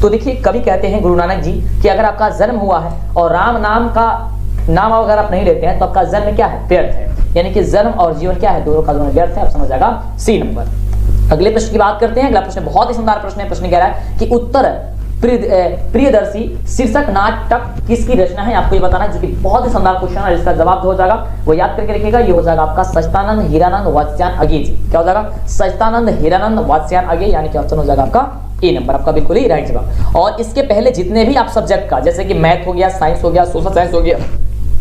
तो देखिए कवि कहते हैं गुरु नानक जी कि अगर आपका जन्म हुआ है और राम नाम का नाम अगर आप नहीं लेते हैं तो आपका जन्म क्या है, व्यर्थ है, यानी कि जन्म और जीवन क्या है, दोनों का दोनों व्यर्थ है। आप समझ जाएगा सी नंबर। अगले प्रश्न की बात करते हैं। अगला प्रश्न बहुत ही शानदार प्रश्न है। प्रश्न कह रहा है कि उत्तर प्रियदर्शी शीर्षक नाटक किसकी रचना है, आपको ये बताना है, जो कि बहुत ही शानदार क्वेश्चन है। इसका जवाब हो जाएगा वो याद करके रखिएगा, ये हो जाएगा आपका सच्चिदानंद हीरानंद वात्स्यायन अगे जी। क्या हो जाएगा, सच्चिदानंद हीरानंद वात्स्यायन अगे, यानी कि ऑप्शन हो जाएगा आपका ए नंबर, आपका बिल्कुल ही राइट जवाब। और इसके पहले जितने भी आप सब्जेक्ट का, जैसे कि मैथ हो गया, साइंस हो गया, सोशल साइंस हो गया,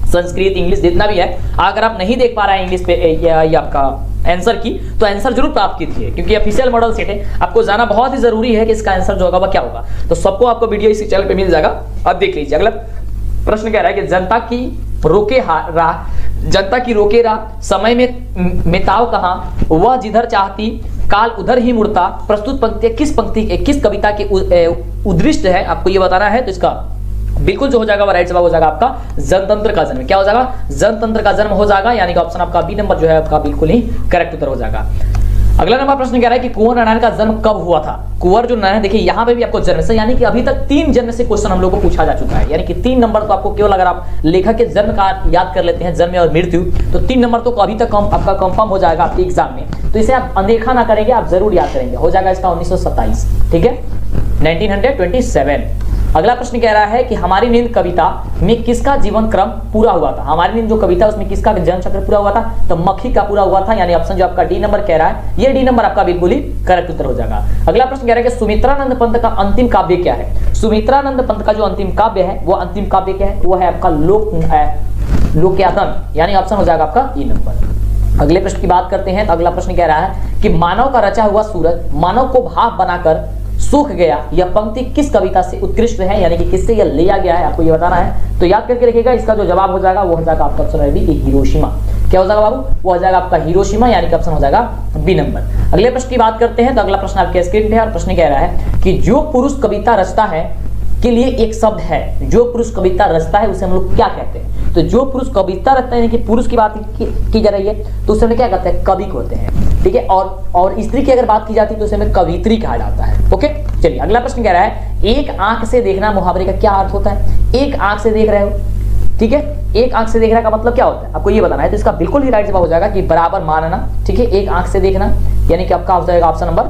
संस्कृत, इंग्लिश, जितना भी है, अगर आप नहीं देख पा रहे हैं इंग्लिश पे ये आपका आंसर की, तो आंसर जरूर प्राप्त कीजिए, क्योंकि ऑफिशियल मॉडल सेट है, आपको जाना बहुत ही जरूरी है कि इसका आंसर जो होगा वह क्या होगा। तो सबको आपको वीडियो इसी चैनल पे मिल जाएगा, अब देख लीजिए। अगला प्रश्न कह रहा है कि जनता की रोके राह समय में मिताओ कहां, वह जिधर चाहती काल उधर ही मुड़ता, प्रस्तुत पंक्ति किस कविता के उद्दिष्ट है, आपको ये बताना है। तो इसका बिल्कुल जो हो जाएगा वो राइट जवाब हो जाएगा आपका जनतंत्र का जन्म। क्या हो जाएगा, जनतंत्र का जन्म हो जाएगा, यानी कि ऑप्शन आपका बी नंबर जो है आपका बिल्कुल ही करेक्ट उत्तर हो जाएगा। अगला नंबर प्रश्न कह रहा है कि कुंवर नारायण का जन्म कब हुआ था। कुंवर जो नारायण, देखिए यहाँ पे भी आपको जन्म से, यानी कि अभी तक 3 जन्म से क्वेश्चन हम लोग को पूछा जा चुका है, यानी कि 3 नंबर तो आपको केवल अगर आप लेखक के जन्म का याद कर लेते हैं, जन्म और मृत्यु, तो 3 नंबर तो अभी तक आपका कंफर्म हो जाएगा आपके एग्जाम में। तो इसे आप अनदेखा ना करेंगे, आप जरूर याद करेंगे। हो जाएगा इसका 1927, ठीक है, 1927। अगला प्रश्न कह रहा है कि हमारी नींद कविता में किसका जीवन क्रम पूरा हुआ था। हमारी नींद जो कविता उसमें किसका जन्म चक्र पूरा हुआ था, तो मक्खी का पूरा हुआ था, यानी ऑप्शन जो आपका डी नंबर कह रहा है, ये डी नंबर आपका बिल्कुल ही करेक्ट उत्तर हो जाएगा। अगला प्रश्न कह रहा है कि सुमित्रानंद पंत का अंतिम काव्य क्या है। सुमित्रानंद पंत का जो अंतिम काव्य है, वो अंतिम काव्य क्या है, वो है आपका लोकयातन, यानी ऑप्शन हो जाएगा आपका ई नंबर। अगले प्रश्न की बात करते हैं। तो अगला प्रश्न कह रहा है कि मानव का रचा हुआ सूरज मानव को भाप बनाकर सूख गया, यह पंक्ति किस कविता से उत्कृष्ट है, यानी कि किससे यह लिया गया है, आपको ये बताना है। तो याद करके रखिएगा, इसका जो जवाब हो जाएगा वो हो जाएगा आपका ऑप्शन बी, हिरोशिमा। क्या हो जाएगा बाबू, वो हो जाएगा आपका हिरोशिमा, यानी कि ऑप्शन हो जाएगा बी नंबर। अगले प्रश्न की बात करते हैं। तो अगला प्रश्न आपके स्क्रीन पे है और प्रश्न कह रहा है कि जो पुरुष कविता रचता है के लिए एक शब्द है, जो पुरुष कविता रचता है उसे हम लोग क्या कहते हैं। तो जो पुरुष कविता रचता है, यानी कि पुरुष की बात की जा रही है, तो उसे हम क्या कहते हैं, कवि होते हैं, ठीक है। और स्त्री की अगर बात की जाती है तो उसे हमें कवित्री कहा जाता है। ओके, चलिए अगला प्रश्न कह रहा है एक आंख से देखना मुहावरे का क्या अर्थ होता है। एक आंख से देख रहे हो, ठीक है, एक आंख से देखने का मतलब क्या होता है, आपको ये बताना है। तो इसका बिल्कुल ही राइट जवाब हो जाएगा कि बराबर मानना, ठीक है। एक आंख से देखना यानी कि आपका हो जाएगा ऑप्शन नंबर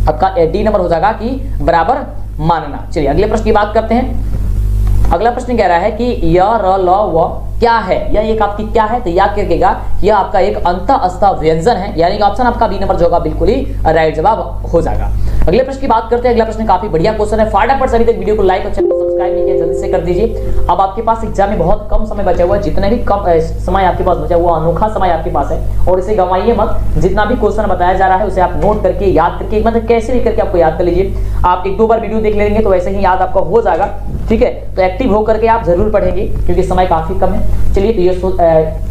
आपका डी नंबर हो जाएगा कि बराबर मानना। चलिए अगले प्रश्न की बात करते हैं। अगला प्रश्न कह रहा है कि य र ल व क्या है, यह एक आपकी क्या है, तो याद रखिएगा यह आपका एक अंतःस्थ व्यंजन है, यानी कि ऑप्शन आपका बी नंबर जो होगा बिल्कुल ही राइट जवाब हो जाएगा। अगले प्रश्न की बात करते हैं। अगला प्रश्न काफी बढ़िया क्वेश्चन है, फटाफट सभी तक वीडियो को लाइक और चैनल को सब्सक्राइब नहीं किया जल्दी से कर दीजिए। अब आपके पास एग्जाम में बहुत कम समय बचा हुआ है, जितने भी कम समय आपके पास बचा हुआ अनोखा समय आपके पास है, और इसे गंवाइए मत। जितना भी क्वेश्चन बताया जा रहा है उसे आप नोट करके याद करके, मतलब कैसे भी करके आपको याद कर लीजिए। आप 1-2 बार वीडियो देख लेंगे तो वैसे ही याद आपका हो जाएगा, ठीक है। तो एक्टिव होकर के आप जरूर पढ़ेंगे क्योंकि समय काफी कम है। चलिए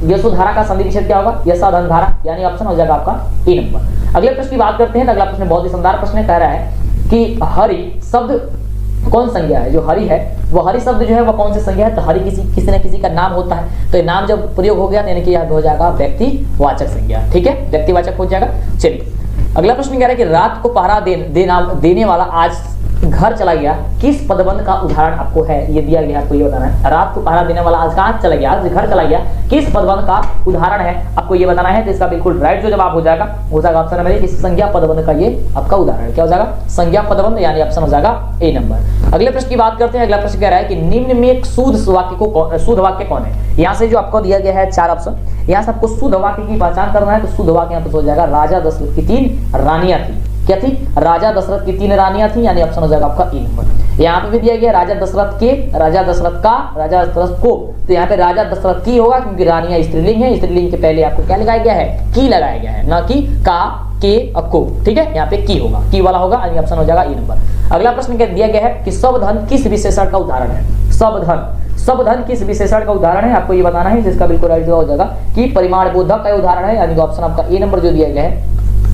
यशोधारा का संधि विच्छेद क्या होगा, यशोधन धारा, यानी ऑप्शन हो जाएगा आपका ए नंबर। अगले प्रश्न की बात करते हैं। तो अगला प्रश्न बहुत ही शानदार प्रश्न कह रहा है कि हरि शब्द कौन संज्ञा है। जो हरि है वो हरि शब्द जो है वो कौन सी संज्ञा है, तो हरि किसी न किसी का नाम होता है, तो ये नाम जब प्रयोग हो गया तो यानी कि यह हो जाएगा व्यक्तिवाचक संज्ञा, ठीक है, व्यक्तिवाचक हो जाएगा। चलिए अगला प्रश्न कह रहा है कि रात को पहरा देने वाला आज घर चला गया किस पदबंध का उदाहरण आपको है, ये दिया गया है, आपको ये बताना है। रात को पहरा देने वाला आज कहाँ चला गया, आज घर चला गया, किस पदबंध का उदाहरण है, आपको ये बताना है। तो इसका बिल्कुल राइट जो जवाब हो जाएगा ऑप्शन नंबर ए, इस संज्ञा पदबंध का ये आपका उदाहरण क्या हो जाएगा, संज्ञा पदबंध, यानी ऑप्शन हो जाएगा ए नंबर। अगले प्रश्न की बात करते हैं। अगला प्रश्न कह रहा है कि निम्न में एक शुद्ध वाक्य कौन है। यहाँ से जो आपको दिया गया है 4 ऑप्शन, यहाँ से आपको शुद्ध वाक्य की पहचान करना है। तो शुद्ध वाक्य यहाँ पर हो जाएगा राजा दशरथ की 3 रानियां थी। क्या थी, राजा दशरथ की 3 रानियां थी, यानी ऑप्शन हो जाएगा आपका ए नंबर। यहाँ पे भी दिया गया राजा दशरथ के, राजा दशरथ का, राजा दशरथ को, तो यहाँ पे राजा दशरथ की होगा क्योंकि रानियां स्त्रीलिंग है, स्त्रीलिंग के पहले आपको क्या लगाया गया है, की लगाया गया है, ना कि का, के और को, ठीक है, यहाँ पे की होगा, की वाला होगा, यानी ऑप्शन हो जाएगा ए नंबर। अगला प्रश्न दिया गया है कि सबधन किस विशेषण का उदाहरण है। सबधन किस विशेषण का उदाहरण है, आपको ये बताना है, जिसका बिल्कुल राइट जवाब हो जाएगा कि परिमाण बोधक का उदाहरण है, यानी ऑप्शन आपका ए नंबर जो दिया गया है,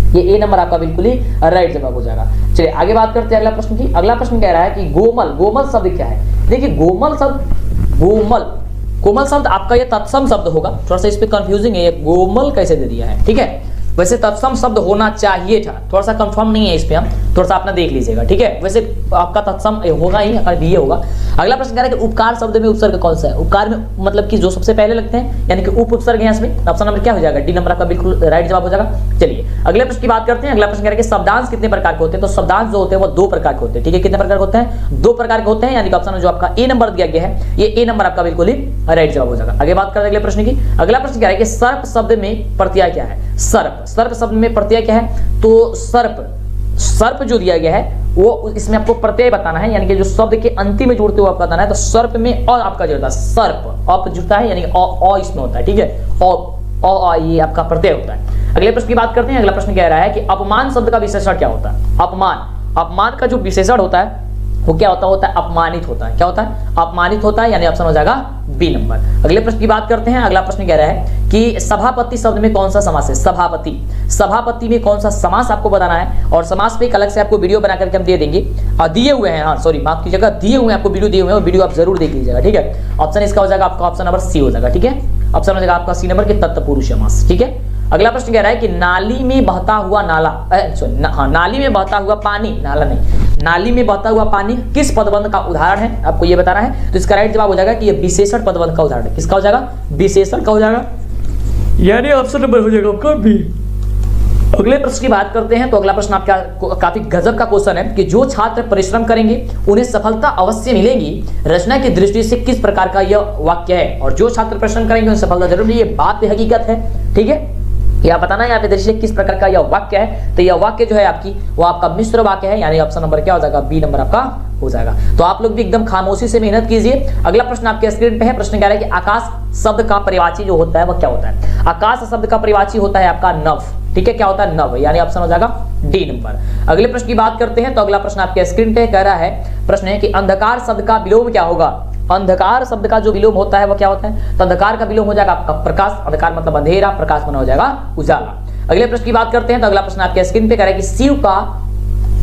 ये ए नंबर आपका बिल्कुल ही राइट जवाब हो जाएगा। चलिए आगे बात करते हैं अगला प्रश्न की। अगला प्रश्न कह रहा है कि गोमल शब्द क्या है। देखिए गोमल शब्द आपका ये तत्सम शब्द होगा, थोड़ा सा इस पे कंफ्यूजिंग है, ये गोमल कैसे दे दिया है, ठीक है, वैसे तत्सम शब्द होना चाहिए था, थोड़ा सा कंफर्म नहीं है इस पे, हम थोड़ा सा अपना देख लीजिएगा, ठीक है, वैसे आपका तत्सम होगा ही, अगर भी ये होगा। अगला प्रश्न कह रहा है कि उपकार शब्द में उपसर्ग कौन सा है। उपकार में मतलब कि जो सबसे पहले लगते हैं, यानी कि उपसर्ग है इसमें, ऑप्शन नंबर क्या हो जाएगा, डी नंबर आपका बिल्कुल राइट जवाब हो जाएगा। चलिए अगले प्रश्न की बात करते हैं। अगला प्रश्न कह रहा है कि शब्दांश कितने प्रकार के होते हैं। तो शब्दांश जो होते हैं वो 2 प्रकार के होते हैं, ठीक है, कितने प्रकार के होते हैं, 2 प्रकार के होते हैं, यानी कि ऑप्शन जो आपका ए नंबर दिया गया है, ये ए नंबर आपका बिल्कुल ही राइट जवाब हो जाएगा। आगे बात करते हैं अगले प्रश्न की। अगला प्रश्न कह रहा है कि सर्प शब्द में प्रत्यय क्या है। सर्प शब्द में प्रत्यय क्या है, तो सर्प जो दिया गया है वो इसमें आपको प्रत्यय बताना है, यानी कि जो शब्द के अंतिम में जुड़ते हुए आपको बताना है। तो सर्प में और आपका जुड़ता है, सर्प अप जुड़ता है, यानी अ इसमें होता है, ठीक है, ये आपका प्रत्यय होता है। अगले प्रश्न की बात करते हैं। अगला प्रश्न कह रहा है कि अपमान शब्द का विशेषण क्या होता है। अपमान का जो विशेषण होता है वो क्या होता है, अपमानित होता है। क्या होता है, अपमानित होता है, यानी ऑप्शन हो जाएगा बी नंबर। अगले प्रश्न की बात करते हैं। अगला प्रश्न कह रहा है कि सभापति शब्द में कौन सा समास है। सभापति में कौन सा समास आपको बताना है, और समास पे एक अलग से आपको वीडियो बना करके हम दे देंगे, और दिए हुए हैं, हाँ सॉरी माफ कीजिएगा, दिए हुए हैं आपको वीडियो दिए हुए हैं, वीडियो आप जरूर देख लीजिएगा, ठीक है। ऑप्शन इसका हो जाएगा आपका ऑप्शन नंबर सी हो जाएगा, ठीक है, ऑप्शन हो जाएगा आपका सी नंबर के तत्पुरुष समास, ठीक है। अगला प्रश्न कह रहा है कि नाली में बहता हुआ नाली में बहता हुआ पानी, नाली में बहता हुआ पानी किस पदबंध का उदाहरण है, आपको ये बताना है। तो इसका राइट जवाब हो जाएगा कि ये विशेषण पदबंध का उदाहरण है। किसका हो जाएगा, विशेषण का हो जाएगा, यानी ऑप्शन नंबर हो जाएगा आपका बी। अगले प्रश्न की बात करते हैं। तो अगला प्रश्न आपका काफी गजब का क्वेश्चन है कि जो छात्र परिश्रम करेंगे उन्हें सफलता अवश्य मिलेगी, रचना की दृष्टि से किस प्रकार का यह वाक्य है। और जो छात्र परिश्रम करेंगे उन्हें सफलता जरूर मिलेगी, ये बात पे हकीकत है, ठीक है, यह बताना है यहाँ पे दृष्टि किस प्रकार का यह वाक्य है। तो यह वाक्य जो है आपकी वो आपका मिश्र वाक्य है, यानी ऑप्शन नंबर क्या हो जाएगा, बी नंबर आपका हो जाएगा। तो आप लोग भी एकदम खामोशी से मेहनत कीजिए। अगला प्रश्न आपके स्क्रीन पे है। प्रश्न कह रहा है कि आकाश शब्द का परिवाची जो होता है वह क्या होता है। आकाश शब्द का परिवाची होता है आपका नभ, ठीक है, क्या होता है, नभ, यानी ऑप्शन हो जाएगा डी नंबर। अगले प्रश्न की बात करते हैं। तो अगला प्रश्न आपके स्क्रीन पे कह रहा है, प्रश्न है कि अंधकार शब्द का विलोम क्या होगा। अंधकार शब्द का जो विलोम होता है वो क्या होता है। तो अंधकार का विलोम हो जाएगा आपका प्रकाश, अंधकार मतलब अंधेरा, प्रकाश बना हो जाएगा उजाला। अगले प्रश्न की बात करते हैं। तो अगला प्रश्न आपके स्क्रीन पे कह रहा है कि शिव का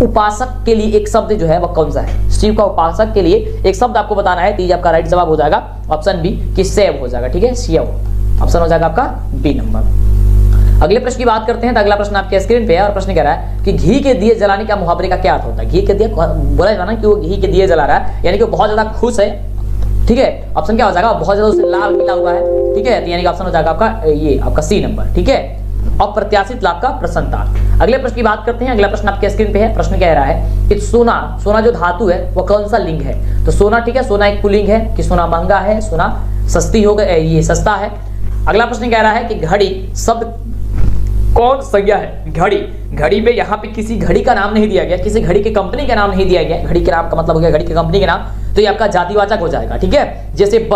उपासक के लिए एक शब्द जो है वह कौन सा है। शिव का उपासक के लिए एक शब्द आपको बताना है, तो ये आपका राइट जवाब हो जाएगा ऑप्शन बी कि शैव हो जाएगा, ठीक है, शिव ऑप्शन हो जाएगा आपका बी नंबर। अगले प्रश्न की बात करते हैं। तो अगला प्रश्न आपके स्क्रीन पे है और प्रश्न कह रहा है कि घी के दिए जलाने का मुहावरे का क्या अर्थ होता है। घी के दिए बोला जाता है कि वो घी के दिए जला रहा है, यानी कि वो बहुत ज्यादा खुश है, ठीक है, ऑप्शन क्या हो जाएगा, बहुत ज्यादा उसे लाभ मिला हुआ है, ठीक है, तो यानी कि ऑप्शन हो जाएगा आपका ये आपका सी नंबर, ठीक है, अप्रत्याशित लाभ का प्रसन्नता। अगले प्रश्न की बात करते हैं। अगला प्रश्न आपके स्क्रीन पे है। प्रश्न कह रहा है कि सोना जो धातु है वो कौन सा लिंग है। तो सोना, ठीक है, सोना एक पुल्लिंग है कि सोना महंगा है, सोना सस्ती हो गई, ये सस्ता है। अगला प्रश्न कह रहा है कि घड़ी शब्द कौन संज्ञा है। घड़ी पे यहाँ पे किसी घड़ी का नाम नहीं दिया गया, किसी घड़ी की कंपनी का नाम नहीं दिया गया। घड़ी के नाम का मतलब हो गया घड़ी की कंपनी के नाम, तो ये आपका जातिवाचक हो जाएगा, ठीक है। जैसे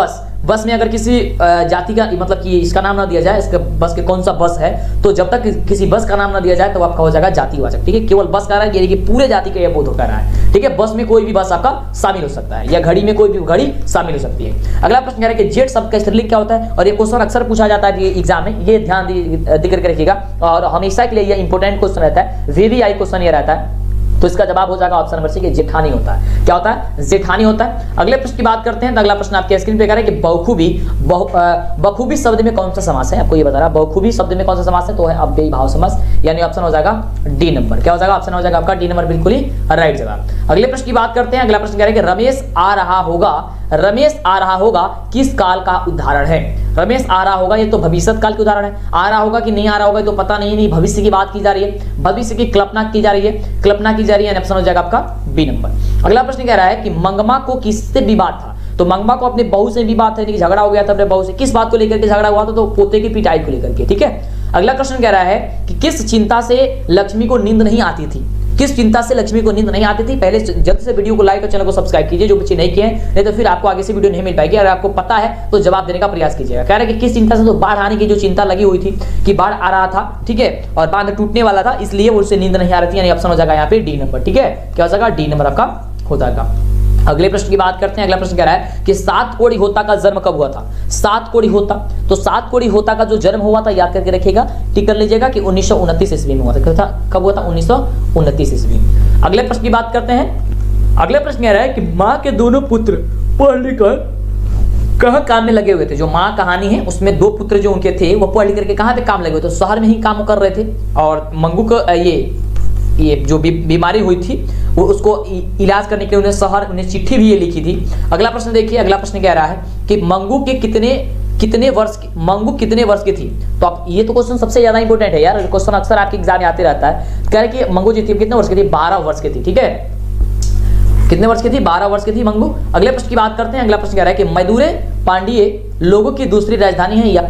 बस में अगर किसी जाति का मतलब कि इसका नाम ना दिया जाए, इसके बस के कौन सा बस है, तो जब तक किसी बस का नाम ना दिया जाए तो आपका हो जाएगा जातिवाचक, ठीक है, केवल बस का रहा है, यानी कि पूरे जाति का यह बोध कर रहा है, ठीक है। बस में कोई भी बस आपका शामिल हो सकता है, या घड़ी में कोई भी घड़ी शामिल हो सकती है। अगला प्रश्न कह रहा है कि जेट शब्द का स्त्रीलिंग क्या होता है, और ये क्वेश्चन अक्सर पूछा जाता है एग्जाम में, ये ध्यान देकर रखिएगा, और हमेशा के लिए यह इंपॉर्टेंट क्वेश्चन रहता है, VVI क्वेश्चन ये रहता है। तो इसका जवाब हो जाएगा ऑप्शन नंबर सी कि जेठानी होता है। क्या होता है? जेठानी होता है। अगले प्रश्न की बात करते हैं। तो अगला प्रश्न आपके स्क्रीन पे कह रहा है कि बखूबी शब्द में कौन सा समास है, आपको ये बता रहा है बखूबी शब्द में कौन सा समास है, तो है अव्ययी भाव समास, यानी ऑप्शन हो जाएगा डी नंबर। क्या हो जाएगा? ऑप्शन हो जाएगा आपका डी नंबर, बिल्कुल ही राइट जवाब। अगले प्रश्न की बात करते हैं। अगला प्रश्न कह रहा है कि रमेश आ रहा होगा किस काल का उदाहरण है? रमेश आ रहा होगा, ये तो भविष्य काल का उदाहरण है। आ रहा होगा कि नहीं आ रहा होगा तो पता नहीं, भविष्य की बात की जा रही है, भविष्य की कल्पना की जा रही है, ऑप्शन हो जाएगा आपका बी नंबर। अगला प्रश्न कह रहा है कि मंगमा को किससे विवाद था? तो मंगमा को अपने बहू से विवाद था, झगड़ा हो गया था अपने बहू से। किस बात को लेकर के झगड़ा हुआ था? तो पोते की पिटाई को लेकर के। ठीक है। अगला प्रश्न कह रहा है कि किस चिंता से लक्ष्मी को नींद नहीं आती थी? किस चिंता से लक्ष्मी को नींद नहीं आती थी? पहले जल्द से वीडियो को लाइक और चैनल को सब्सक्राइब कीजिए, जो बच्चे नहीं किए हैं, नहीं तो फिर आपको आगे से वीडियो नहीं मिल पाएगी। अगर आपको पता है तो जवाब देने का प्रयास कीजिएगा। कह रहे हैं कि किस चिंता से? तो बाढ़ आने की जो चिंता लगी हुई थी कि बाढ़ आ रहा था, ठीक है, और बांध टूटने वाला था, इसलिए उनसे नींद नहीं आ रही थी, यानी ऑप्शन हो जाएगा यहाँ पे डी नंबर। ठीक है। क्या हो जाएगा? डी नंबर आपका हो जाएगा। अगले प्रश्न की बात करते हैं। अगला प्रश्न कह रहा है कि सात कोड़ी होता का जन्म कब हुआ था? सात कोड़ी होता, तो सात कोड़ी होता का जो जन्म हुआ था याद करके रखिएगा, टिक कर लीजिएगा कि 1929 ईस्वी में हुआ था। कब हुआ था? 1929 ईस्वी। अगले प्रश्न की बात करते हैं। अगले प्रश्न कह रहा है कि माँ के दोनों पुत्र पढ़ लिखकर कहाँ काम में लगे हुए थे? जो माँ कहानी है उसमें दो पुत्र जो उनके थे वो पढ़ लिख करके कहाँ पे काम लगे हुए थे? शहर में ही काम कर रहे थे, और मंगू को ये जो बीमारी हुई थी वो उसको इलाज करने के लिए उन्हें चिट्ठी भी ये लिखी थी। अगला प्रश्न देखिए। अगला प्रश्न कह रहा है कि मंगू कितने वर्ष की थी? तो आप ये तो क्वेश्चन सबसे ज्यादा इंपॉर्टेंट है यार, क्वेश्चन अक्सर आपके एग्जाम में आते रहता है। कह रहे कि मंगू जी थी कितने वर्ष की थी? 12 वर्ष की थी। ठीक है। कितने वर्ष की थी? 12 वर्ष की थी मंगू। अगले प्रश्न की बात करते हैं। अगला प्रश्न कह रहा है कि मदुरै पांडिय लोगों की दूसरी राजधानी है, यह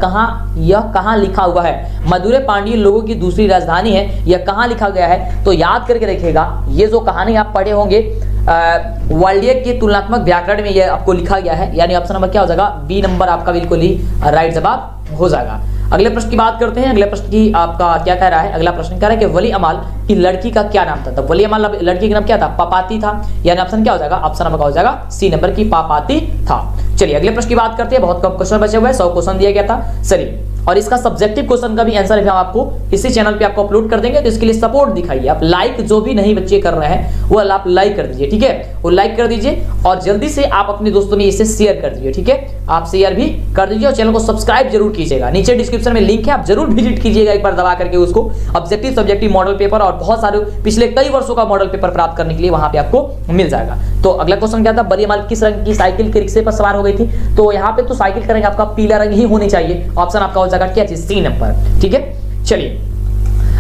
कहाँ लिखा हुआ है? मदुरै पांडिय लोगों की दूसरी राजधानी है, यह कहाँ लिखा गया है? तो याद करके रखिएगा, ये जो कहानी आप पढ़े होंगे वाल्डियर के तुलनात्मक व्याकरण में यह आपको लिखा गया है, यानी ऑप्शन नंबर क्या हो जाएगा? बी नंबर आपका बिल्कुल ही राइट जवाब हो जाएगा। अगले प्रश्न की बात करते हैं। अगले प्रश्न की आपका क्या कह रहा है? अगला प्रश्न कह रहा है कि वली अमाल की लड़की का क्या नाम था? तो वली अमाल लड़की का नाम क्या था? पापाती था, यानी ऑप्शन क्या हो जाएगा? ऑप्शन नंबर हो जाएगा सी नंबर की पापाती था। चलिए अगले प्रश्न की बात करते हैं। बहुत कम क्वेश्चन बचे हुए हैं, 100 क्वेश्चन दिया गया था। चलिए, और इसका सब्जेक्टिव क्वेश्चन का भी आंसर हम आपको इसी चैनल पे आपको अपलोड कर देंगे, तो इसके लिए सपोर्ट दिखाइए आप। लाइक जो भी नहीं बच्चे कर रहे हैं वो आप लाइक कर दीजिए। ठीक है, वो लाइक कर दीजिए और जल्दी से आप अपने दोस्तों में इसे शेयर कर दीजिए। ठीक है, आप शेयर भी कर दीजिए और चैनल को सब्सक्राइब जरूर कीजिएगा। नीचे डिस्क्रिप्शन में लिंक है, आप जरूर विजिट कीजिएगा एक बार दबा करके उसको। ऑब्जेक्टिव सब्जेक्टिव मॉडल पेपर और बहुत सारे पिछले कई वर्षों का मॉडल पेपर प्राप्त करने के लिए वहां पे आपको मिल जाएगा। तो अगला क्वेश्चन क्या था? बड़ी अमाल किस रंग की साइकिल के रिक्शे पर सवार हो गई थी? तो यहाँ पे तो साइकिल का रंग आपका पीला रंग ही होनी चाहिए। ऑप्शन आपका हो जाएगा क्या चीज? C number. ठीक है, चलिए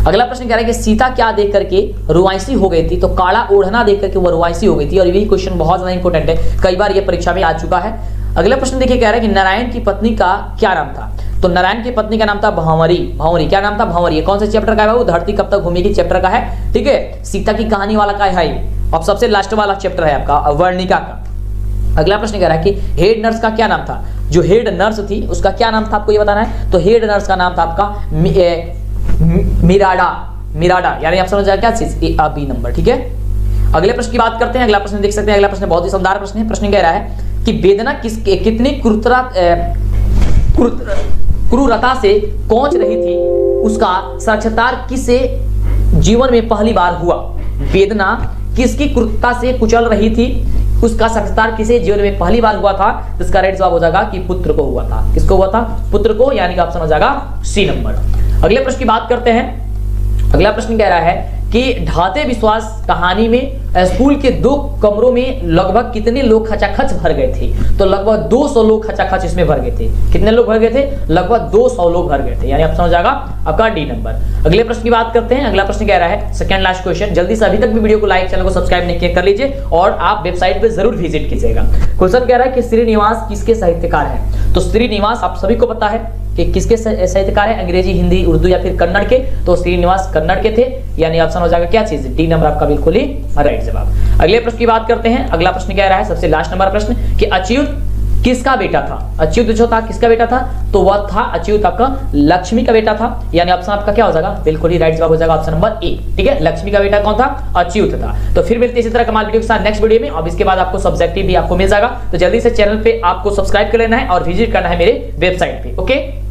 अगला प्रश्न कह रहा है कि सीता क्या देख करके रुआंसी हो गई थी? तो काला ओढ़ना देख करके वो रुआंसी हो गई थी, और ये क्वेश्चन बहुत ज्यादा इंपॉर्टेंट है, कई बार ये परीक्षा में आ चुका है। अगला प्रश्न देखिए, कह रहा है कि नारायण की पत्नी का क्या नाम था? तो नारायण की पत्नी का नाम था भंवरी। क्या नाम था? भंवरी। कौन से चैप्टर का है वो? धरती कब तक घूमेगी चैप्टर का है। ठीक है, सीता की कहानी वाला का है, अब सबसे लास्ट वाला चैप्टर है आपका वर्णिका का। अगला प्रश्न कह रहा है कि हेड नर्स का क्या नाम था? जो हेड नर्स थी उसका क्या नाम था, आपको ये बताना है। तो हेड नर्स का नाम था आपका मिराडा, यानी ऑप्शन हो जाएगा क्या चीज? B number. ठीक है, अगले प्रश्न की बात करते हैं। अगला प्रश्न देख सकते हैं। अगला प्रश्न बहुत ही शानदार प्रश्न है। प्रश्न कह रहा है कि वेदना कितनी क्रूरता से कोंच रही थी, उसका साक्षात्कार किसे जीवन में पहली बार हुआ? वेदना किसकी क्रूरता से कुचल रही थी, उसका साक्षात्कार किसे जीवन में पहली बार हुआ था? तो इसका राइट जवाब हो जाएगा कि पुत्र को हुआ था। किसको हुआ था? पुत्र को, यानी कि ऑप्शन हो जाएगा सी नंबर। अगले प्रश्न की बात करते हैं। अगला प्रश्न कह रहा है कि ढाते विश्वास कहानी में स्कूल के 2 कमरों में लगभग कितने लोग खचाखच भर गए थे? तो लगभग 200 लोग खचाखच इसमें भर गए थे। कितने लोग भर गए थे? लगभग 200 लोग भर गए थे, यानी ऑप्शन हो जाएगा आपका डी नंबर। अगले प्रश्न की बात करते हैं। अगला प्रश्न कह रहा है, सेकंड लास्ट क्वेश्चन, जल्दी से अभी तक भी वीडियो को लाइक, चैनल को सब्सक्राइब नहीं किया कर लीजिए और आप वेबसाइट पे जरूर विजिट कीजिएगा। क्वेश्चन कह रहा है कि श्रीनिवास किसके साहित्यकार हैं? तो श्रीनिवास आप सभी को पता है कि किसके साहित्यकार है? अंग्रेजी, हिंदी, उर्दू या फिर कन्नड़ के? तो श्रीनिवास कन्नड़ के थे, यानी ऑप्शन हो जाएगा क्या चीज? डी नंबर आपका बिल्कुल ही राइट जवाब। अगले प्रश्न की बात करते हैं। अगला प्रश्न कह रहा है, सबसे लास्ट नंबर प्रश्न, कि अच्युत किसका बेटा था? अच्युत जो था किसका बेटा था? तो वह था अच्युत आपका लक्ष्मी का बेटा था, यानी ऑप्शन आपका क्या हो जाएगा? बिल्कुल ही राइट जवाब हो जाएगा ऑप्शन नंबर ए। ठीक है, लक्ष्मी का बेटा कौन था? अच्युत था। तो फिर मिलते हैं इसी तरह कमाल वीडियो के साथ नेक्स्ट वीडियो में। अब इसके बाद आपको सब्जेक्टिव भी आपको मिल जाएगा, तो जल्दी से चैनल पे आपको सब्सक्राइब कर लेना है और विजिट करना है मेरे वेबसाइट पे। ओके।